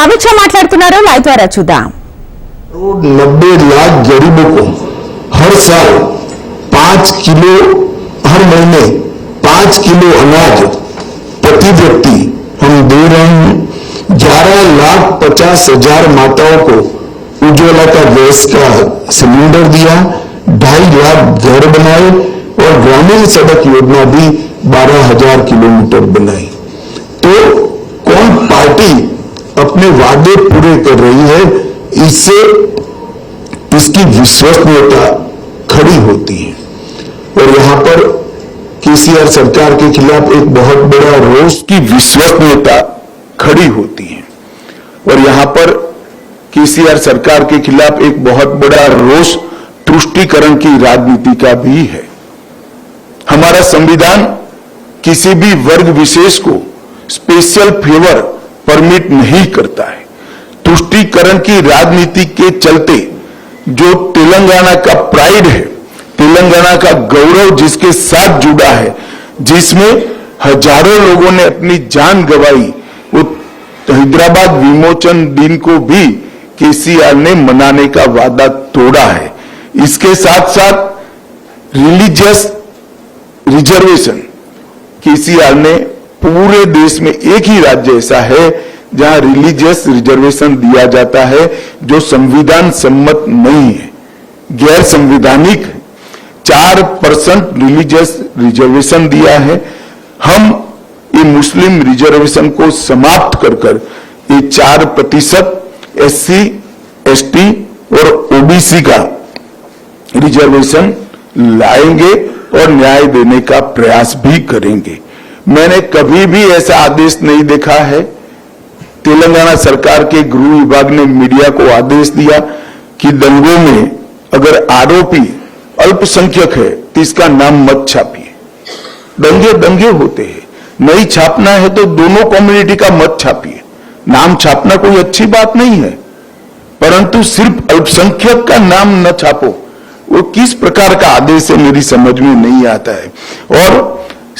అమిత్ షా మాట్లాడుతున్నారు. లైవ్ ద్వారా చూద్దాం. 90 लाख गरीबों को हर साल 5 किलो, हर महीने 5 किलो अनाज प्रति व्यक्ति हम दे रहे हैं। 11,50,000 माताओं को उज्ज्वला का गैस का सिलेंडर दिया, 2.5 लाख घर बनाए और ग्रामीण सड़क योजना भी 12,000 किलोमीटर बनाई। तो कौन पार्टी अपने वादे पूरे कर रही है, इससे इसकी विश्वसनीयता खड़ी होती है। और यहां पर केसीआर सरकार के खिलाफ एक बहुत बड़ा रोष की विश्वसनीयता खड़ी होती है। और यहां पर केसीआर सरकार के खिलाफ एक बहुत बड़ा रोष तुष्टीकरण की राजनीति का भी है। हमारा संविधान किसी भी वर्ग विशेष को स्पेशल फेवर परमिट नहीं करता है। तुष्टीकरण की राजनीति के चलते जो तेलंगाना का प्राइड है, तेलंगाना का गौरव जिसके साथ जुड़ा है, जिसमें हजारों लोगों ने अपनी जान गंवाई, वो हैदराबाद विमोचन दिन को भी केसीआर ने मनाने का वादा तोड़ा है। इसके साथ साथ रिलीजियस रिजर्वेशन केसीआर ने पूरे देश में एक ही राज्य ऐसा है जहां रिलीजियस रिजर्वेशन दिया जाता है जो संविधान सम्मत नहीं है, गैर संवैधानिक है। 4% रिलीजियस रिजर्वेशन दिया है। हम ये मुस्लिम रिजर्वेशन को समाप्त कर ये 4% SC, ST और OBC का रिजर्वेशन लाएंगे और न्याय देने का प्रयास भी करेंगे। मैंने कभी भी ऐसा आदेश नहीं देखा है। तेलंगाना सरकार के गृह विभाग ने मीडिया को आदेश दिया कि दंगों में अगर आरोपी अल्पसंख्यक है तो इसका नाम मत छापिए। दंगे दंगे होते हैं, नहीं छापना है तो दोनों कम्युनिटी का मत छापिए। नाम छापना कोई अच्छी बात नहीं है, परंतु सिर्फ अल्पसंख्यक का नाम न छापो, वो किस प्रकार का आदेश है मेरी समझ में नहीं आता है। और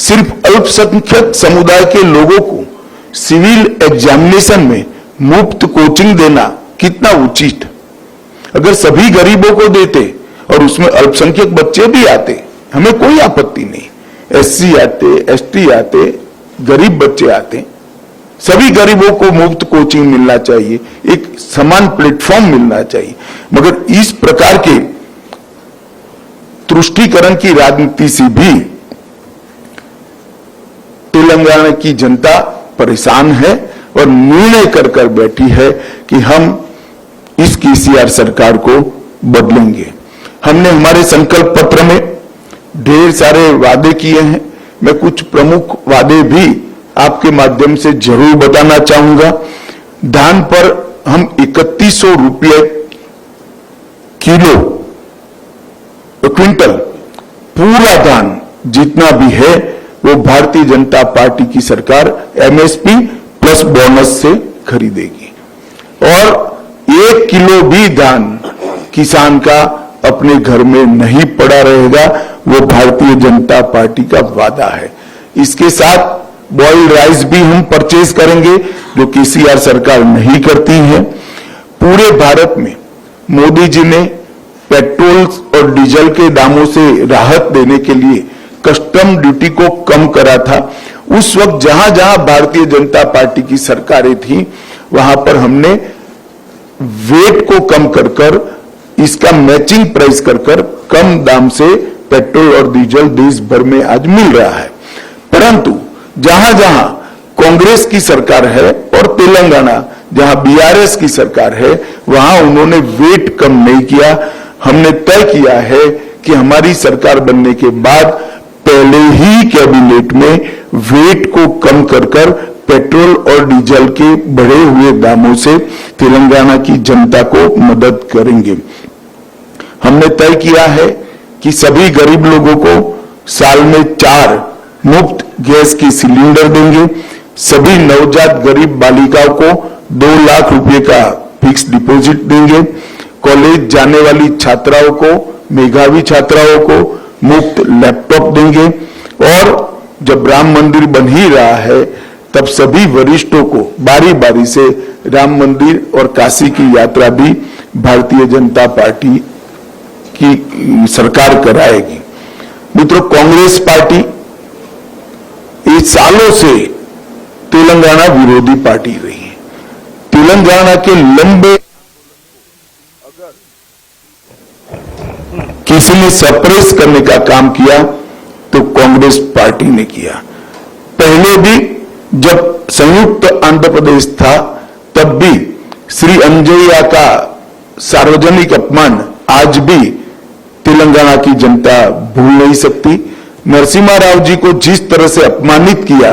सिर्फ अल्पसंख्यक समुदाय के लोगों को सिविल एग्जामिनेशन में मुफ्त कोचिंग देना कितना उचित। अगर सभी गरीबों को देते और उसमें अल्पसंख्यक बच्चे भी आते, हमें कोई आपत्ति नहीं। SC आते, ST आते, गरीब बच्चे आते, सभी गरीबों को मुफ्त कोचिंग मिलना चाहिए, एक समान प्लेटफॉर्म मिलना चाहिए। मगर इस प्रकार के तुष्टीकरण की राजनीति से भी तेलंगाना की जनता परेशान है और निर्णय कर बैठी है कि हम इस केसीआर सरकार को बदलेंगे। हमने हमारे संकल्प पत्र में ढेर सारे वादे किए हैं। मैं कुछ प्रमुख वादे भी आपके माध्यम से जरूर बताना चाहूंगा। धान पर हम 3100 रुपये किलो क्विंटल पूरा धान जितना भी है वो भारतीय जनता पार्टी की सरकार MSP प्लस बोनस से खरीदेगी। और 1 किलो भी धान किसान का अपने घर में नहीं पड़ा रहेगा, वो भारतीय जनता पार्टी का वादा है। इसके साथ बॉइल्ड राइस भी हम परचेज करेंगे जो केसीआर सरकार नहीं करती है। पूरे भारत में मोदी जी ने पेट्रोल और डीजल के दामों से राहत देने के लिए कस्टम ड्यूटी को कम करा था। उस वक्त जहां जहां भारतीय जनता पार्टी की सरकारें थी वहां पर हमने वेट को कम कर इसका मैचिंग प्राइस कर कम दाम से पेट्रोल और डीजल देश भर में आज मिल रहा है। परंतु जहां जहां कांग्रेस की सरकार है और तेलंगाना जहां BRS की सरकार है वहां उन्होंने वेट कम नहीं किया। हमने तय किया है कि हमारी सरकार बनने के बाद पहले ही कैबिनेट में वेट को कम कर पेट्रोल और डीजल के बढ़े हुए दामों से तेलंगाना की जनता को मदद करेंगे। हमने तय किया है कि सभी गरीब लोगों को साल में 4 मुफ्त गैस की सिलेंडर देंगे। सभी नवजात गरीब बालिकाओं को 2 लाख रुपए का फिक्स डिपॉजिट देंगे। कॉलेज जाने वाली छात्राओं को, मेधावी छात्राओं को मुफ्त लैपटॉप देंगे। और जब राम मंदिर बन ही रहा है तब सभी वरिष्ठों को बारी बारी से राम मंदिर और काशी की यात्रा भी भारतीय जनता पार्टी की सरकार कराएगी। मित्रों, कांग्रेस पार्टी इस सालों से तेलंगाना विरोधी पार्टी रही है। तेलंगाना के लंबे किसी ने सप्रेस करने का काम किया तो कांग्रेस पार्टी ने किया। पहले भी जब संयुक्त आंध्र प्रदेश था तब भी श्री अंजय्या का सार्वजनिक अपमान आज भी तेलंगाना की जनता भूल नहीं सकती। नरसिम्हा राव जी को जिस तरह से अपमानित किया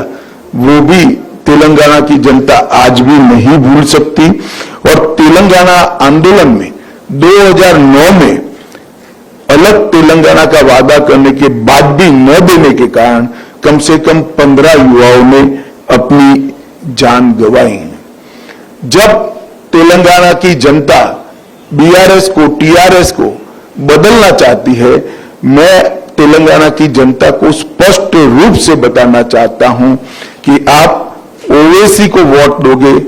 वो भी तेलंगाना की जनता आज भी नहीं भूल सकती। और तेलंगाना आंदोलन में 2009 में अलग तेलंगाना का वादा करने के बाद भी न देने के कारण कम से कम 15 युवाओं ने अपनी जान गंवाई है। जब तेलंगाना की जनता बीआरएस को, टीआरएस को बदलना चाहती है, मैं तेलंगाना की जनता को स्पष्ट रूप से बताना चाहता हूं कि आप ओवैसी को वोट दोगे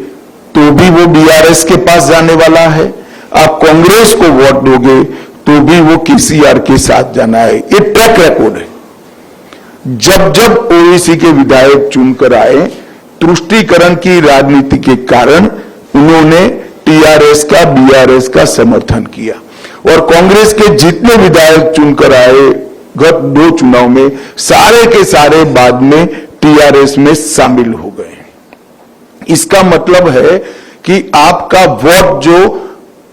तो भी वो बीआरएस के पास जाने वाला है, आप कांग्रेस को वोट दोगे तो भी वो केसीआर के साथ जाना है। ये ट्रैक रिकॉर्ड है। जब जब ओवैसी के विधायक चुनकर आए, तुष्टीकरण की राजनीति के कारण उन्होंने टीआरएस का, बीआरएस का समर्थन किया और कांग्रेस के जितने विधायक चुनकर आए गत 2 चुनाव में सारे के सारे बाद में टीआरएस में शामिल हो गए। इसका मतलब है कि आपका वोट जो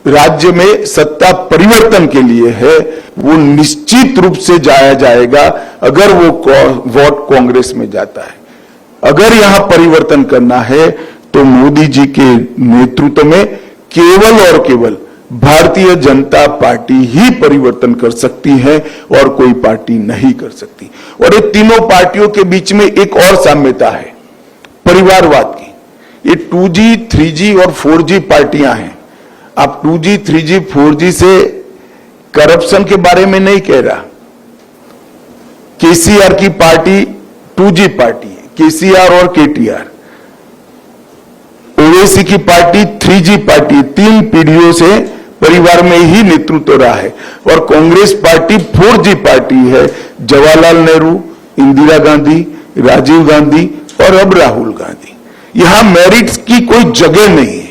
राज्य में सत्ता परिवर्तन के लिए है वो निश्चित रूप से जाया जाएगा अगर वो वोट कांग्रेस में जाता है। अगर यहां परिवर्तन करना है तो मोदी जी के नेतृत्व में केवल और केवल भारतीय जनता पार्टी ही परिवर्तन कर सकती है और कोई पार्टी नहीं कर सकती। और ये तीनों पार्टियों के बीच में एक और साम्यता है परिवारवाद की। ये 2G, 3G और 4G पार्टियां हैं। आप 2G, 3G, 4G से करप्शन के बारे में नहीं कह रहा। केसीआर की पार्टी 2G पार्टी है, केसीआर और केटीआर। ओवैसी की पार्टी 3G पार्टी, 3 पीढ़ियों से परिवार में ही नेतृत्व रहा है। और कांग्रेस पार्टी 4G पार्टी है, जवाहरलाल नेहरू, इंदिरा गांधी, राजीव गांधी और अब राहुल गांधी। यहां मेरिट्स की कोई जगह नहीं है,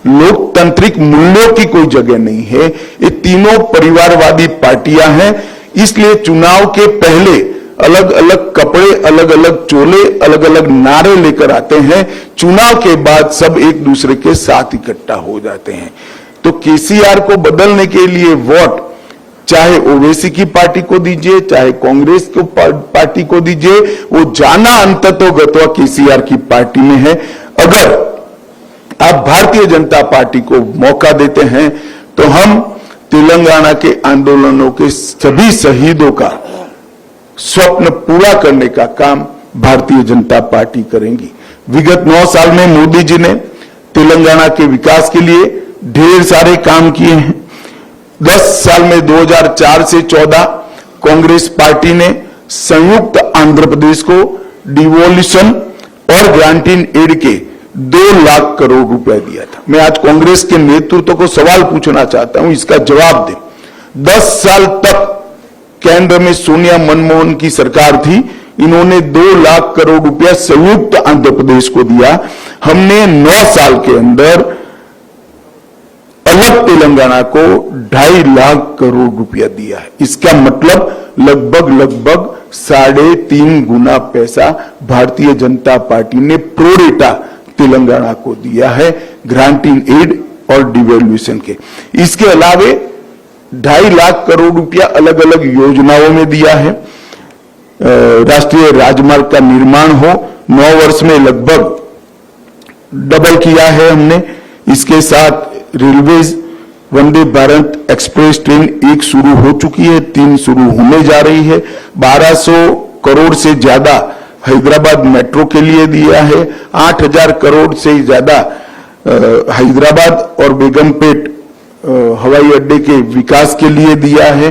लोकतांत्रिक मूल्यों की कोई जगह नहीं है। ये तीनों परिवारवादी पार्टियां हैं। इसलिए चुनाव के पहले अलग अलग कपड़े, अलग अलग चोले, अलग अलग नारे लेकर आते हैं। चुनाव के बाद सब एक दूसरे के साथ इकट्ठा हो जाते हैं। तो केसीआर को बदलने के लिए वोट चाहे ओवैसी की पार्टी को दीजिए, चाहे कांग्रेस को पार्टी को दीजिए, वो जाना अंततोगत्वा केसीआर की पार्टी में है। अगर आप भारतीय जनता पार्टी को मौका देते हैं तो हम तेलंगाना के आंदोलनों के सभी शहीदों का स्वप्न पूरा करने का काम भारतीय जनता पार्टी करेंगी। विगत 9 साल में मोदी जी ने तेलंगाना के विकास के लिए ढेर सारे काम किए हैं। 10 साल में 2004 से 14 कांग्रेस पार्टी ने संयुक्त आंध्र प्रदेश को डिवोल्यूशन और ग्रांटिंग एड के 2 लाख करोड़ रुपए दिया था। मैं आज कांग्रेस के नेतृत्व को सवाल पूछना चाहता हूं, इसका जवाब दें। 10 साल तक केंद्र में सोनिया मनमोहन की सरकार थी, इन्होंने 2 लाख करोड़ रुपया संयुक्त आंध्र प्रदेश को दिया। हमने 9 साल के अंदर अलग तेलंगाना को 2.5 लाख करोड़ रुपया दिया है। इसका मतलब लगभग 3.5 गुना पैसा भारतीय जनता पार्टी ने प्रोरेटा तेलंगाना को दिया है ग्रांटिंग एड और डिवोल्यूशन के। इसके अलावे 2.5 लाख करोड़ रुपया अलग अलग योजनाओं में दिया है। राष्ट्रीय राजमार्ग का निर्माण हो 9 वर्ष में लगभग डबल किया है हमने। इसके साथ railways Vande Bharat express train 1 शुरू हो चुकी है, 3 शुरू होने जा रही है। 1200 करोड़ से ज्यादा हैदराबाद मेट्रो के लिए दिया है। 8000 करोड़ से ज्यादा हैदराबाद और बेगमपेट हवाई अड्डे के विकास के लिए दिया है।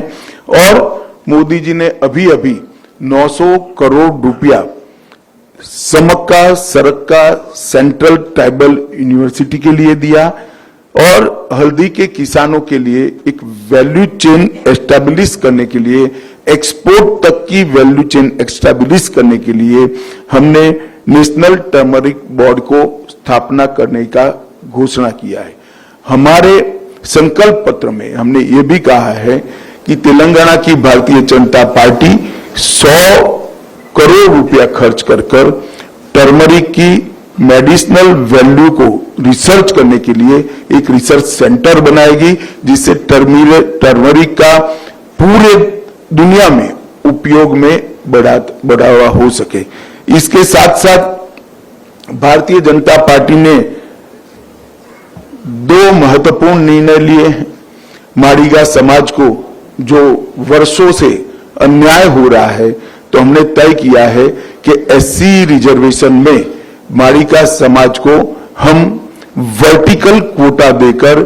और मोदी जी ने अभी 900 करोड़ रुपया समक्का सरक्का सेंट्रल ट्राइबल यूनिवर्सिटी के लिए दिया और हल्दी के किसानों के लिए एक वैल्यू चेन एस्टैब्लिश करने के लिए, एक्सपोर्ट तक की वैल्यू चेन एस्टैब्लिश करने के लिए हमने नेशनल टर्मरिक बोर्ड को स्थापना करने का घोषणा किया है। हमारे संकल्प पत्र में हमने ये भी कहा है कि तेलंगाना की भारतीय जनता पार्टी 100 करोड़ रुपया खर्च कर टर्मरिक की मेडिसिनल वैल्यू को रिसर्च करने के लिए एक रिसर्च सेंटर बनाएगी, जिससे टर्मरिक का पूरे दुनिया में उपयोग में बढ़ावा हो सके। इसके साथ साथ भारतीय जनता पार्टी ने 2 महत्वपूर्ण निर्णय लिए हैं। माड़ीगा समाज को जो वर्षों से अन्याय हो रहा है, तो हमने तय किया है कि एससी रिजर्वेशन में माड़ीगा समाज को हम वर्टिकल कोटा देकर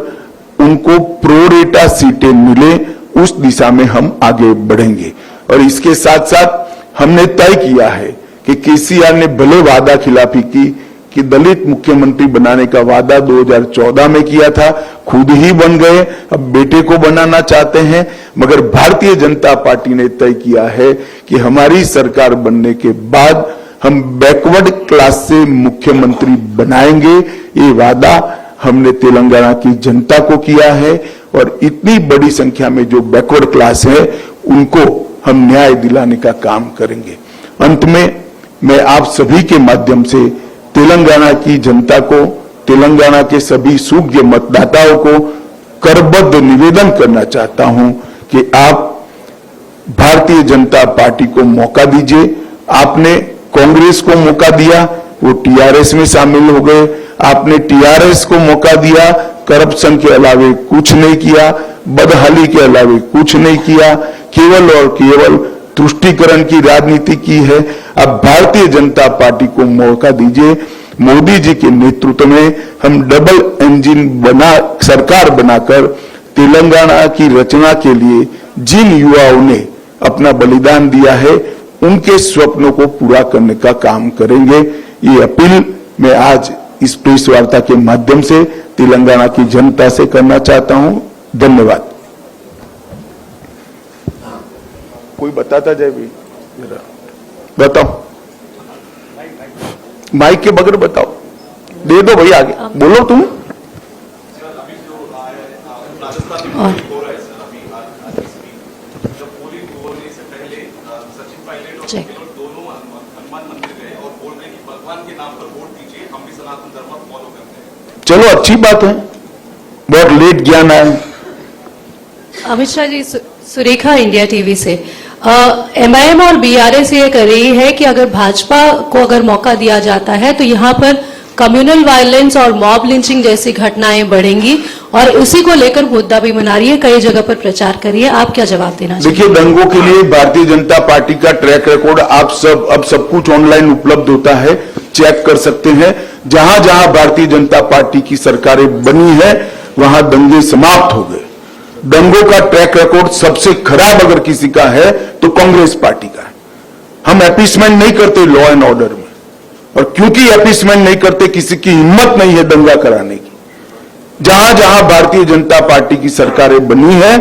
उनको प्रोरेटा सीटें मिले, उस दिशा में हम आगे बढ़ेंगे। और इसके साथ साथ हमने तय किया है कि केसीआर ने भले वादा खिलाफी की कि दलित मुख्यमंत्री बनाने का वादा 2014 में किया था, खुद ही बन गए, अब बेटे को बनाना चाहते हैं, मगर भारतीय जनता पार्टी ने तय किया है कि हमारी सरकार बनने के बाद हम बैकवर्ड क्लास से मुख्यमंत्री बनाएंगे। ये वादा हमने तेलंगाना की जनता को किया है और इतनी बड़ी संख्या में जो बैकवर्ड क्लास है उनको हम न्याय दिलाने का काम करेंगे। अंत में मैं आप सभी के माध्यम से तेलंगाना की जनता को, तेलंगाना के सभी सूज्ञ मतदाताओं को करबद्ध निवेदन करना चाहता हूं कि आप भारतीय जनता पार्टी को मौका दीजिए। आपने कांग्रेस को मौका दिया, वो टीआरएस में शामिल हो गए। आपने टीआरएस को मौका दिया, करप्शन के अलावे कुछ नहीं किया, बदहाली के अलावे कुछ नहीं किया, केवल और केवल तुष्टीकरण की राजनीति की है। अब भारतीय जनता पार्टी को मौका दीजिए। मोदी जी के नेतृत्व में हम डबल इंजन सरकार बनाकर तेलंगाना की रचना के लिए जिन युवाओं ने अपना बलिदान दिया है, उनके स्वप्नों को पूरा करने का काम करेंगे। ये अपील मैं आज इस प्रेस वार्ता के माध्यम से तेलंगाना की जनता से करना चाहता हूं। धन्यवाद। कोई बताता जाए भाई, बताओ, माइक के बगैर बताओ, दे दो भाई, आगे बोलो तुम। चलो अच्छी बात है, बहुत लेट ज्ञान आया। अमित शाह जी, सुरेखा इंडिया टीवी से। एमआईएम और बीआरएस ये कर रही है कि अगर भाजपा को अगर मौका दिया जाता है तो यहाँ पर कम्युनल वायलेंस और मॉब लिंचिंग जैसी घटनाएं बढ़ेंगी और उसी को लेकर मुद्दा भी बना रही है, कई जगह पर प्रचार कर रही है। आप क्या जवाब देना चाहिए? देखिए, दंगों के लिए भारतीय जनता पार्टी का ट्रैक रिकॉर्ड आप सब कुछ ऑनलाइन उपलब्ध होता है, चेक कर सकते हैं। जहां जहां भारतीय जनता पार्टी की सरकारें बनी है, वहां दंगे समाप्त हो गए। दंगों का ट्रैक रिकॉर्ड सबसे खराब अगर किसी का है तो कांग्रेस पार्टी का है। हम अपीसमेंट नहीं करते लॉ एंड ऑर्डर में, और क्योंकि अपीसमेंट नहीं करते, किसी की हिम्मत नहीं है दंगा कराने की। जहां जहां भारतीय जनता पार्टी की सरकारें बनी है,